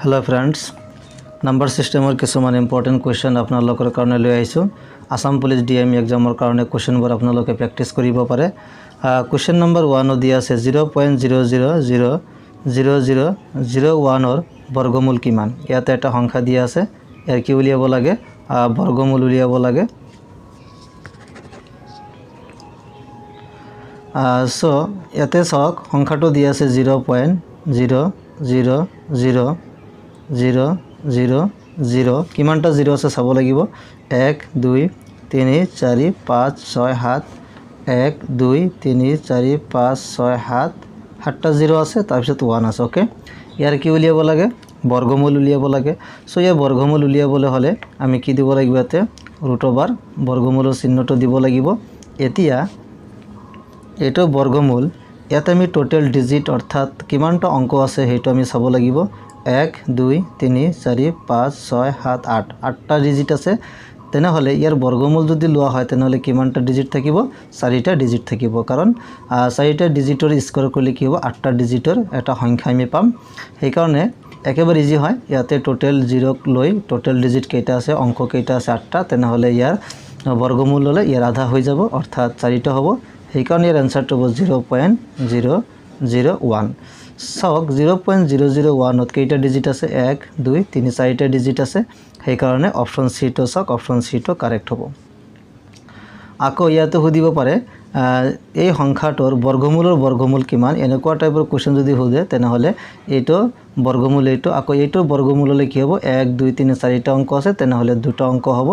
Hello friends number सिस्टेमर किछुमान important question आपनालोকৰ কাৰণে লৈ আহিছো आसाम पुलिस डीएम एग्जाমৰ কাৰণে क्वेश्चनবোৰ আপোনালোকে প্ৰেক্টিস কৰিব পাৰে क्वेश्चन नंबर 1 দিয়া আছে 0.0000001 ৰ বৰ্গমূল কিমান ইয়াতে এটা সংখ্যা দিয়া আছে ইয়াৰ কি উলিয়াব লাগে বৰ্গমূল উলিয়াব লাগে সো ইয়াতে চাওক সংখ্যাটো দিয়া আছে 0.00000 কিমানটা 0 আছে চাব লাগিব 1 2 3 4 5 6 7 1 2 3 4 5 6 7 7টা 0 আছে তাৰপিছত 1 আছে ওকে ইয়াৰ কি উলিয়াব লাগে বৰ্গমূল উলিয়াব লাগে সো এই বৰ্গমূল উলিয়াবলৈ হলে আমি কি দিব লাগিব ইয়াতে √/, বৰ্গমূলৰ চিহ্নটো দিব লাগিব এতিয়া এটো বৰ্গমূল ইয়াতে আমি টোটাল ডিজিট অৰ্থাৎ কিমানটা অংক আছে হেটো আমি চাব লাগিব 1 2 3 4 5 6 7 8 8টা ডিজিট আছে তেনেহলে ইয়াৰ বৰ্গমূল যদি লোৱা হয় তেনেহলে কিমানটা ডিজিট থাকিব 4টা ডিজিট থাকিব কাৰণ 4টা ডিজিটৰ স্কয়াৰ কৰিলে কি হ'ব 8টা ডিজিটৰ এটা সংখ্যা আমি পাম সেই কাৰণে একেবাৰে ইজি হয় ইয়াতে টোটাল 0 লৈ টোটাল ডিজিট কেইটা আছে অংক কেইটা আছে 8টা তেনেহলে ইয়াৰ বৰ্গমূল ললে ইয়াৰ আধা হৈ যাব অৰ্থাৎ 4টা হ'ব সেই কাৰণে ইয়াৰ আনসাৰটো হ'ব 0.001 সক 0.001 ত কেইটা ডিজিট আছে 1 2 3 4টা ডিজিট আছে সেই কাৰণে অপচন সি তো সক অপচন সি তো কাৰেক্ট হ'ব আকৌ ইয়াতে সুধিব পাৰে এই সংখ্যাটোৰ বৰ্গমূল কিমান এনেকুৱা টাইপৰ কোৱেশ্চন যদি হোদে তেনেহলে এইটো বৰ্গমূল এইটো আকৌ এইটো বৰ্গমূললে কি হ'ব 1 2 3 4টা অংক আছে তেনেহলে দুটা অংক হ'ব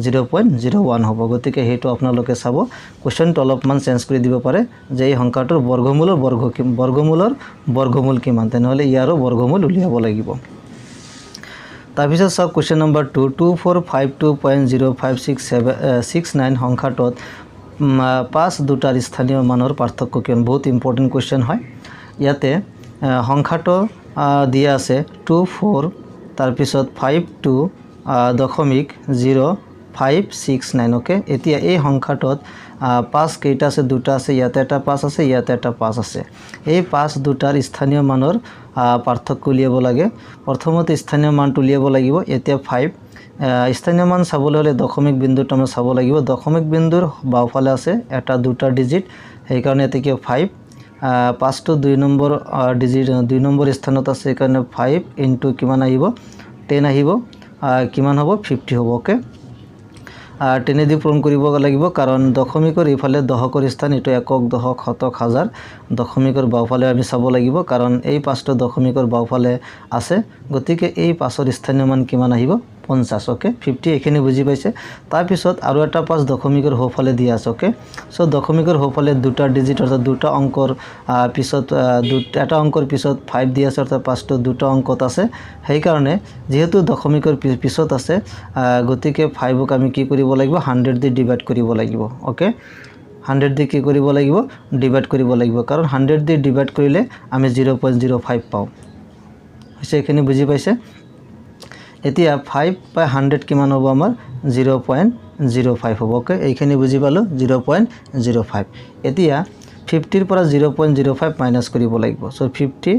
0.01 হ'ব গতিকে হেতু আপোনালোকে চাব কোৱেশ্চনটো অলপমান চেঞ্জ কৰি দিব পাৰে যে এই সংখ্যাটোৰ বৰ্গমূল কিমান তেনেহলে ইয়াৰো বৰ্গমূল উলিয়াব লাগিব তাৰপিছত সব কোৱেশ্চন নম্বৰ 2 2452.05669 সংখ্যাটোত 5 দুটাৰ স্থানীয় মানৰ পাৰ্থক্য কিমান বহুত ইম্পৰ্টেন্ট কোৱেশ্চন হয় ইয়াতে সংখ্যাটো দিয়া আছে 24 তাৰপিছত 52.0569 ওকে এতিয়া এই সংখ্যাটোত 5 কেইটা আছে দুটা আছে ইয়াতে এটা 5 আছে ইয়াতে এটা 5 আছে এই 5 দুটাৰ স্থানীয় মানৰ পাৰ্থক্য উলিয়াব লাগে প্ৰথমতে স্থানীয় মান উলিয়াব লাগিব এতিয়া 5 স্থানীয় মান চাবলৈ হলে দশমিক বিন্দুটো আমরা চাব লাগিব দশমিক বিন্দুৰ বাওফালে আছে এটা দুটা ডিজিট সেই কাৰণে এতে কি 5 5 টো 2 নম্বৰ ডিজিট 2 নম্বৰ স্থানত আছে সেই কাৰণে 5 ইনটু কিমান আহিব 10 আহিব কিমান হ'ব 50 হ'ব ওকে 10 দি পূৰণ কৰিব লাগিব কাৰণ দশমিকৰ ইফালে দশকৰ স্থান এটো একক দশক শতক হাজাৰ দশমিকৰ বাওফালে আমি চাব লাগিব কাৰণ এই 5টো দশমিকৰ বাওফালে আছে গতিকে এই 5ৰ স্থানীয় মান কিমান আহিব 50 ওকে 50 এখানে বুজি পাইছে তাৰ পিছত আৰু এটা 5 দশমিকৰ হোফালে দিয়া আছে ওকে সো দশমিকৰ হোফালে দুটা ডিজিট অৰ্থাৎ দুটা অংকৰ পিছত এটা অংকৰ পিছত 5 দিয়া আছে অৰ্থাৎ 5টো দুটা অংকত আছে সেই কাৰণে যেহেতু দশমিকৰ পিছত আছে গতিকে 5ক আমি কি কৰিব লাগিব 100 দি ডিভাইড কৰিব লাগিব ওকে 100 দি কি কৰিব লাগিব ডিভাইড কৰিব লাগিব কাৰণ 100 দি ডিভাইড কৰিলে আমি 0.05 পাও হৈছে এখানে বুজি পাইছে এতিয়া 5 বাই 100 কিমান হ'ব আমাৰ 0.05 হ'ব ওকে এইখিনি বুজি পালো 0.05 এতিয়া 50 ৰ পৰা 0.05 মাইনাস কৰিব লাগিব সো 50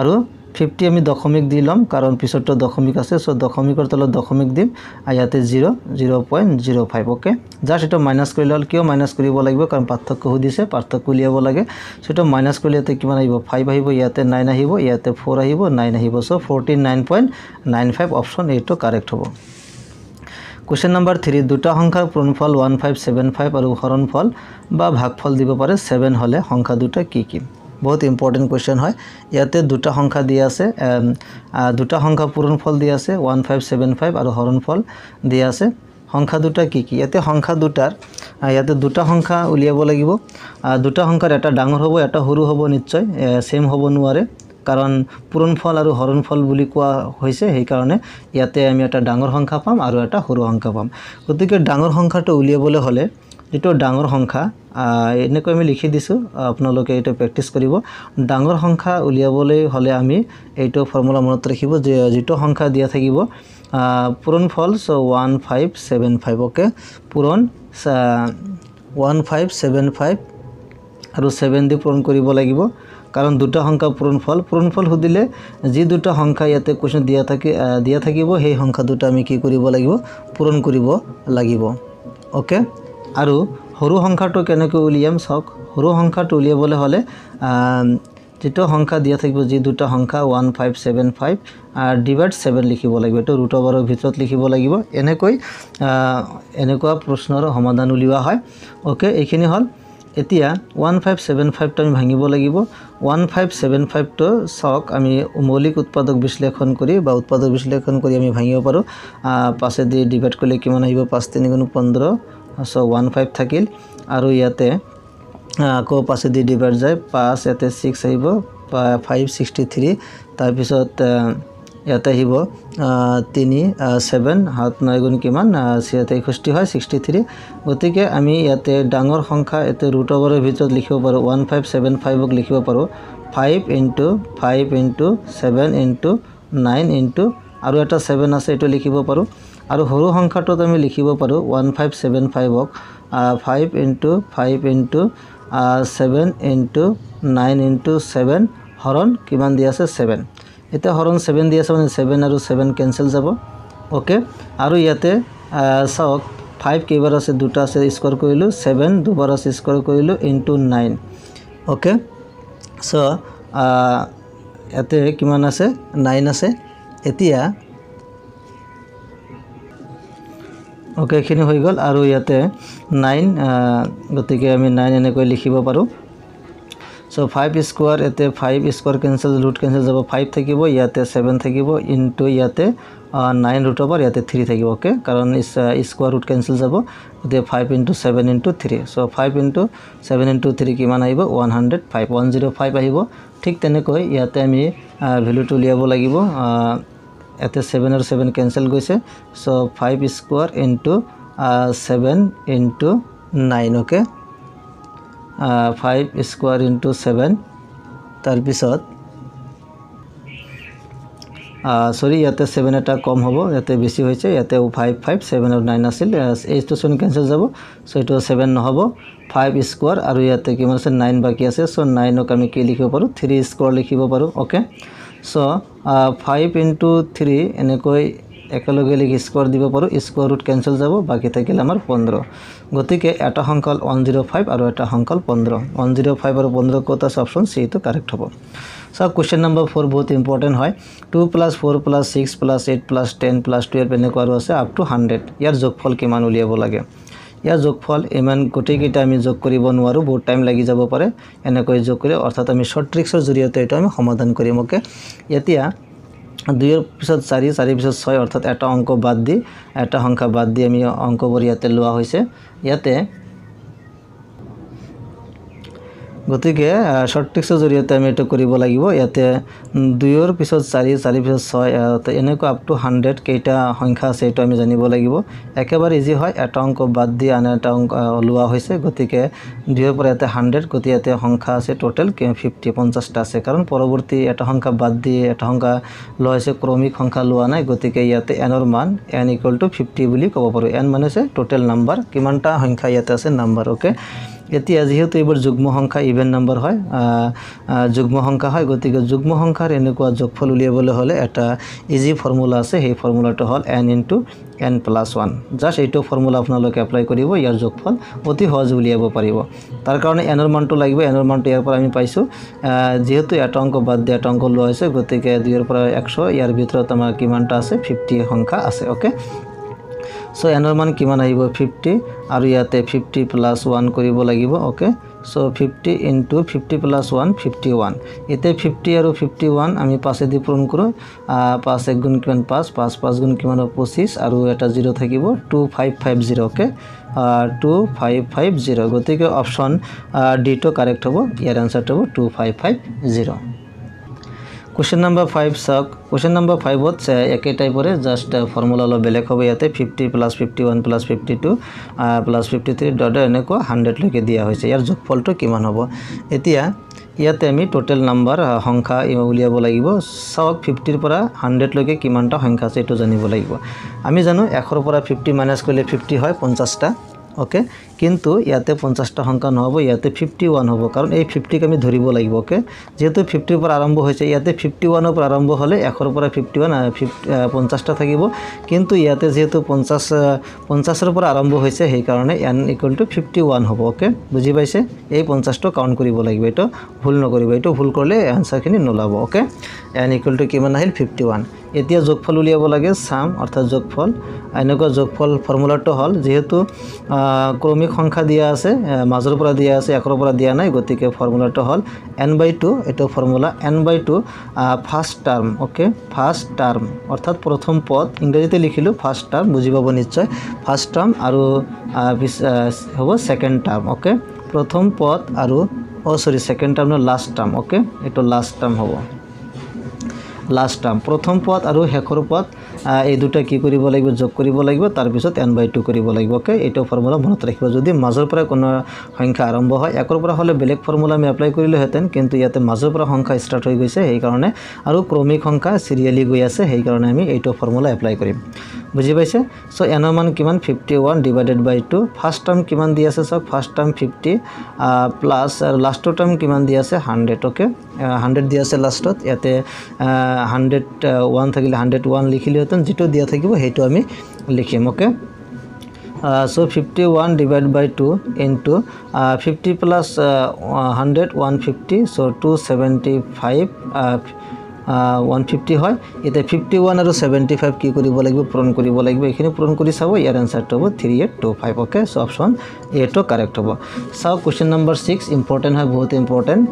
আৰু 50 আমি দশমিক দিলাম কাৰণ পিছৰটো দশমিক আছে সো দশমিকৰ তলত দশমিক দিম আয়াতে 0.05 ওকে জাস্ট এটা মাইনাস কৰিলে হল কিয় মাইনাস কৰিব লাগিব কাৰণ পাৰ্থক্য দিছে পাৰ্থক্য উলিয়াব লাগে সেটো মাইনাস কৰিলে তে কিমান আহিব 5 আহিব ইয়াতে 9 আহিব ইয়াতে 4 আহিব 9 আহিব সো 49.95 অপচন এ তো কারেক্ট হ'ব কোশ্চেন নম্বৰ 3 দুটা সংখ্যাৰ পূৰণফল 1575 আৰু হৰণফল বা ভাগফল দিব পাৰে 7 হলে সংখ্যা দুটা কি কি বহুত ইম্পৰ্টেন্ট কোশ্চেন হয় ইয়াতে দুটা সংখ্যা দিয়া আছে দুটা সংখ্যা পূৰণফল দিয়া আছে 1575 আৰু হৰণফল দিয়া আছে সংখ্যা দুটা কি কি ইয়াতে সংখ্যা দুটাৰ ইয়াতে দুটা সংখ্যা উলিয়াব লাগিব দুটা সংখ্যাৰ এটা ডাঙৰ হ'ব এটা সৰু হ'ব নিশ্চয় সেম হ'ব নোৱাৰে কাৰণ পূৰণফল আৰু হৰণফল বুলি কোৱা হৈছে সেই কাৰণে ইয়াতে আমি এটা ডাঙৰ সংখ্যা পাম আৰু এটা সৰু সংখ্যা পাম গতিকে ডাঙৰ সংখ্যাটো উলিয়াবলৈ হলে যেটো ডাঙৰ সংখ্যা এনেকৈ আমি লিখি দিছো আপোনালোকে এটা প্ৰেক্টিস কৰিব ডাঙৰ সংখ্যা উলিয়াবলৈ হলে আমি এইটো ফৰ্মুলা মনত ৰাখিব যে যেটো সংখ্যা দিয়া থাকিব পূৰণফল সো 1575 ওকে পূৰণ 1575 আৰু 7 দি পূৰণ কৰিব লাগিব কাৰণ দুটা সংখ্যা পূৰণফল সুধিলে যি দুটা সংখ্যা ইয়াতে কোৱেশ্যন দিয়া থাকিব সেই সংখ্যা দুটা আমি কি কৰিব লাগিব পূৰণ কৰিব লাগিব ওকে আৰু সৰু সংখ্যাটো কেনেকৈ উলিয়াম চাওক সৰু সংখ্যাটো উলিয়াবলৈ হ'লে যেটো সংখ্যা দিয়া থাকিব যি দুটা সংখ্যা 1575 ডিভাইড 7 লিখিব লাগিব এটো ৰুট ওভাৰৰ ভিতৰত লিখিব লাগিব এনেকুৱা প্ৰশ্নৰ সমাধান উলিওৱা হয় ওকে এইখিনি হল এতিয়া 1575 টো আমি ভাঙিব লাগিব 1575 টো চাওক আমি মৌলিক উৎপাদক বিশ্লেষণ কৰি বা উৎপাদক বিশ্লেষণ কৰি আমি ভাঙিব পাৰো 5 দি ডিভাইড কৰিলে কিমান আহিব 5 3 গুণ 15 সো 15 থাকিল আৰু ইয়াতে আকৌ 5 দি ডিভাইড যায় 5 ইয়াতে 6 আহিব 563 তাৰ পিছত ইয়াতে আহিব 3 7 হাত 9 গুণ কিমান 61 হয় 63 গতিকে আমি ইয়াতে ডাঙৰ সংখ্যা এতে ৰুট ওভাৰৰ ভিতৰত লিখিব পাৰো 1575 ক লিখিব পাৰো 5 * 5 * 7 * 9 আৰু এটা 7 আছে এটো লিখিব পাৰো আৰু সৰু সংখ্যাটো আমি লিখিব পাৰো 1575 ক 5 * 5 * 7 * 9 * 7 হৰণ কিমান দি আছে 7 এটা হৰণ 7 দি আছে মানে 7 আৰু 7 ক্যান্সেল যাব ওকে আৰু ইয়াতে চাওক 5 কেইবাৰ আছে দুটা আছে স্কয়াৰ কৰিলো 7 দুবাৰ আছে স্কয়াৰ কৰিলো * 9 ওকে সো ইয়াতে কিমান আছে 9 আছে এতিয়া ওকে এখিনি হৈ গল আৰু ইয়াতে 9 গতিকে আমি 9 এনেকৈ লিখিব পাৰো সো 5 স্কয়ার এতে 5 স্কয়ার ক্যান্সেল রুট ক্যান্সেল যাব 5 থাকিব ইয়াতে 7 থাকিব ইনটু ইয়াতে 9 রুট ওভার ইয়াতে 3 থাকিব ওকে কারণ স্কয়ার রুট ক্যান্সেল যাব এতে 5 * 7 * 3 সো 5 * 7 * 3 কিমান আহিব 105 আহিব ঠিক তেনেকৈ ইয়াতে আমি ভ্যালুটো লিয়াব লাগিব এতে 7 আৰু 7 ক্যান্সেল গৈছে সো 5 স্কয়াৰ * 7 * 9 ওকে 5 স্কয়াৰ * 7 তাৰ পিছত সৰি ইয়াতে 7 এটা কম হ'ব ইয়াতে বেছি হৈছে ইয়াতে 5 5 7 আৰু 9 আছিল এইটো 7 ক্যান্সেল যাব সো এটো 7 নহব 5 স্কয়ার আৰু ইয়াতে কিমান আছে 9 বাকি আছে সো 9 ক আমি কি লিখিব পাৰো 3 স্কয়াৰ লিখিব পাৰো ওকে সো 5 * 3 এনেকৈ একেলগে লিখি স্কয়াৰ দিব পাৰো স্কয়াৰ ৰুট ক্যান্সেল যাব বাকি থাকিল আমাৰ 15 গতিকে এটা সংখ্যা 105 আৰু এটা সংখ্যা 15 105 আৰু 15 কত আছে অপশন সি তো কারেক্ট হ'ব সো কোশ্চেন নাম্বার 4 বহুত ইম্পর্টেন্ট হয় 2 + 4 + 6 + 8 + 10 + 12 এনেকুৱা আৰু আছে আপ টু 100 ইয়াৰ যোগফল কিমান উলিয়াব লাগে ইয়াৰ যোগফল ইমান গোটেই কেইটা আমি যোগ কৰিব নোৱাৰো বহুত টাইম লাগি যাব পাৰে এনেকৈ যোগ কৰি অৰ্থাৎ আমি শৰ্ট ট্ৰিক্সৰ জৰিয়তে এটা আমি সমাধান কৰিম ওকে এতিয়া 2 এর পিছত 4 4 এর পিছত 6 অর্থাৎ এটা অঙ্ক বাদ দি এটা সংখ্যা বাদ দি আমি অঙ্কবোৰ ইয়াতে লোৱা হৈছে ইয়াতে গতিকে শৰ্ট ট্ৰিক্সৰ জৰিয়তে আমি এটা কৰিব লাগিব ইয়াতে 2 এর পিছত 4 4 এর পিছত 6 তো এনেকৈ আপ টু 100 কেইটা সংখ্যা আছে এটা আমি জানিব লাগিব একেবাৰে ইজি হয় এটা অঙ্ক বাদ দি আন এটা অঙ্ক লোৱা হৈছে গতিকে 2 এৰ পৰা এটা 100 গতিকে এটা সংখ্যা আছে টোটাল 50 টা আছে কারণ পৰৱৰ্তী এটা সংখ্যা বাদ দি এটা সংখ্যা লোৱা হৈছে ক্ৰমিক সংখ্যা লোৱা নাই গতিকে ইয়াতে n ৰ মান n = 50 বুলি ক'ব পাৰো n মানে আছে টোটাল নাম্বাৰ কিমানটা সংখ্যা ইয়াতে আছে নাম্বাৰ ওকে এতিয়া যেহেতু এবাৰ যুগ্ম সংখ্যা ইভেন নাম্বাৰ হয় যুগ্ম সংখ্যা হয় গতিকে যুগ্ম সংখ্যাৰ এনেকুৱা যোগফল উলিয়াবলৈ হলে এটা ইজি ফৰ্মুলা আছে সেই ফৰ্মুলাটো হল n * n + 1 জাস্ট এইটো ফৰ্মুলা আপোনালোকে এপ্লাই কৰিব ইয়াৰ যোগফল অতি সহজ উলিয়াব পাৰিব তাৰ কাৰণে n ৰ মানটো লাগিব n ৰ মানটো ইয়াৰ পৰা আমি পাইছো যেহেতু এটা অঙ্ক বাদ দি এটা অঙ্ক লোৱা হৈছে গতিকে 2 এৰ পৰা 100 ইয়াৰ ভিতৰত আমাৰ কিমানটা আছে 50 সংখ্যা আছে ওকে সো n ৰ মান কিমান আহিব 50 আৰু ইয়াতে 50 + 1 কৰিব লাগিব ওকে সো 50 * 50 + 1 51 এতে 50 আৰু 51 আমি 5 দি পূৰণ কৰো 5 1 গুণ কিমান 5 5 5 গুণ কিমান 25 আৰু এটা 0 থাকিব 2550 ওকে 2550 গতিকে অপশন ডি টো কারেক্ট হ'ব ইয়াৰ আনসারটো হ'ব 2550 Question number 5 sub. Question number 5 what AK टाइपरे just formula लो बेलेग होबे याते 50 + 51 + 52 + 53 डट এনেকুৱা 100 লৈকে দিয়া হৈছে ইয়াৰ যোগফলটো কিমান হ'ব এতিয়া ইয়াতে আমি টোটাল নাম্বাৰ সংখ্যা উলিয়াব লাগিব সব 50 ৰ পৰা 100 লৈকে কিমানটা সংখ্যা আছে এটো জানিব লাগিব আমি জানো 1 ৰ পৰা 50 মাইনাস কৰিলে 50 হয় 50টা ওকে কিন্তু ইয়াতে 50টা সংখ্যা নহ'ব ইয়াতে 51 হ'ব কাৰণ এই 50ক আমি ধৰিব লাগিব ওকে যেহেতু 50ৰ পৰা আৰম্ভ হৈছে ইয়াতে 51ৰ পৰা আৰম্ভ হ'লে 1ৰ পৰা 51 50টা থাকিব কিন্তু ইয়াতে যেহেতু 50ৰ পৰা আৰম্ভ হৈছে সেই কাৰণে n = 51 হ'ব ওকে বুজি পাইছে এই 50টো কাউন্ট কৰিব লাগিব এটো ভুল নকৰিব এটো ভুল কৰিলে আনসাৰখিনি নোলাব ওকে n = কিমান আহিল 51 এতিয়া যোগফল উলিয়াব লাগে সাম অৰ্থাৎ যোগফল এনেকুৱা যোগফল ফৰ্মুলাটো হল যেহেতু ক্ৰমিক সংখ্যা দিয়া আছে মাজৰ পৰা দিয়া আছে একৰৰ পৰা দিয়া নাই গতিকে ফৰ্মুলাটো হল n/2 এটো formula n/2 first term okay first term অৰ্থাৎ প্ৰথম পদ ইংৰাজীতে লিখিলো ফাৰ্স্ট টাৰ্ম বুজি পাব নিশ্চয় ফাৰ্স্ট টাৰ্ম আৰু হ'ব সেকেন্ড টাৰ্ম ওকে প্ৰথম পদ আৰু second term last term okay এটো লাস্ট টাৰ্ম হ'ব লাস্ট টাৰ্ম প্ৰথম পদ আৰু শেষৰ পদ এই দুটা কি কৰিব লাগিব যোগ কৰিব লাগিব তাৰ পিছত n/2 কৰিব লাগিব ওকে এইটো ফৰ্মুলা মনত ৰাখিব যদি মাজৰ পৰা কোনো সংখ্যা আৰম্ভ হয় একৰ পৰা হলে বেলেগ ফৰ্মুলা আমি এপ্লাই কৰিলে হেতেন কিন্তু ইয়াতে মাজৰ পৰা সংখ্যা ষ্টাৰ্ট হৈ গৈছে সেই কাৰণে আৰু ক্ৰমিক সংখ্যা সিৰিয়ালি গৈ আছে সেই কাৰণে আমি এইটো ফৰ্মুলা এপ্লাই কৰিম বুজি পাইছে সো n ৰ মান কিমান 51 / 2 ফার্স্ট টার্ম কিমান দি আছে সব first term 50 plus last term কিমান দি আছে 100 ওকে 100 দি আছে লাস্টত ইয়াতে 101 থাকিলে 101 লিখিলে হতেন যেটো দিয়া থাকিব হেটো আমি লিখিম okay so 51 / 2 into 50 plus 100 150 so 275 150 হয় এটা 51 আৰু 75 কি কৰিব লাগিব পূৰণ কৰিব লাগিব এখিনি পূৰণ কৰি চাব ইয়াৰ আনসাৰটো হ'ব 3825 ওকে সো অপশন এ টো কাৰেক্ট হ'ব সো কোশ্চেন নম্বৰ 6 ইম্পৰ্টেন্ট হয় বহুত important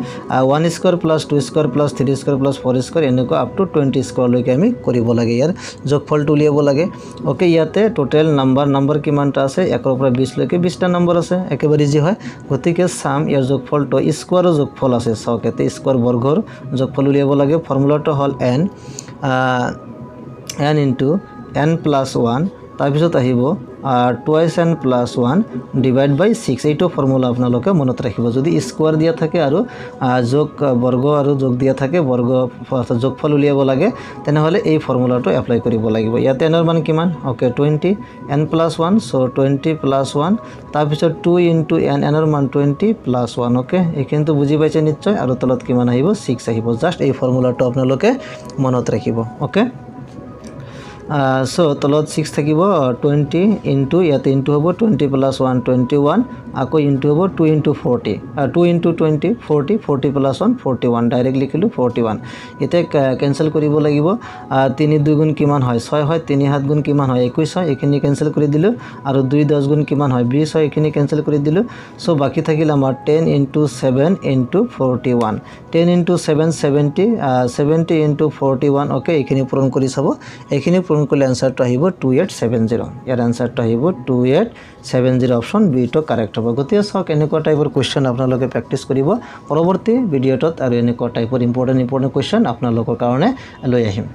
1 square plus 2 square plus 3 square plus 4 square এনেকুৱা আপ টু 20 স্কয়াৰ লৈকে আমি কৰিব লাগে ইয়াৰ যোগফলটো উলিয়াব লাগে ওকে ইয়াতে টোটাল নাম্বাৰ কিমানটা আছে 1 ৰ পৰা 20 লৈকে 20টা নম্বৰ আছে একেবাৰে ইজি হয় গতিকে সাম ইয়াৰ যোগফলটো স্কয়াৰৰ যোগফল আছে সো কেতে স্কয়াৰ বৰ্গৰ যোগফল উলিয়াব লাগে ফৰ্মুলা হল n into n plus 1 তাৰপিছত আহিব twice n plus 1 divide by 6 এইটো ফৰ্মুলা আপোনালোকে মনত ৰাখিব যদি স্কয়াৰ দিয়া থাকে আৰু যোগ বৰ্গ আৰু যোগ দিয়া থাকে বৰ্গ যোগফল উলিয়াব লাগে তেনেহলে এই ফৰ্মুলাটো এপ্লাই কৰিব লাগিব ইয়াতে n ৰ মান কিমান okay 20 n plus 1 so 20 plus 1 তাৰপিছত 2 into n n ৰ মান 20 plus 1 ওকে এইখিনিটো বুজি পাইছে নিশ্চয় আৰু তলত কিমান আহিব 6 আহিব জাস্ট এই ফৰ্মুলাটো আপোনালোকে মনত ৰাখিব ওকে so তলত 6 থাকিব 20 into ইয়াতে into হ'ব 20 plus 1 21 আকৌ into হ'ব 2 into 40 2 into 20 40 40 plus 1 41 ডাইৰেক্ট লিখিলো 41 এতে ক্যান্সেল কৰিব লাগিব 3 2 গুণ কিমান হয় 6 হয় 3 7 গুণ কিমান হয় 21 হয় এখিনি ক্যান্সেল কৰি দিলো আৰু 2 10 গুণ কিমান হয় 20 হয় এখিনি ক্যান্সেল কৰি দিলো সো বাকি থাকিল আমাৰ 10 into 7 into 41 10 into 7 70 70 into 41 okay এখিনি পূৰণ কৰি চাব এখিনি পূৰণ কৰিলে আনসাৰটো আহিব 2870 ইয়াৰ আনসাৰটো আহিব 2870 অপশন বি টো কাৰেক্ট হ'ব গতিকে সক এনেকুৱা টাইপৰ কোৱেশ্চন আপোনালোকে প্ৰেক্টিস কৰিব পৰৱৰ্তী ভিডিঅ'টোত আৰু এনেকুৱা টাইপৰ ইম্পৰ্টেন্ট কোৱেশ্চন আপোনালোকৰ কাৰণে লৈ আহিম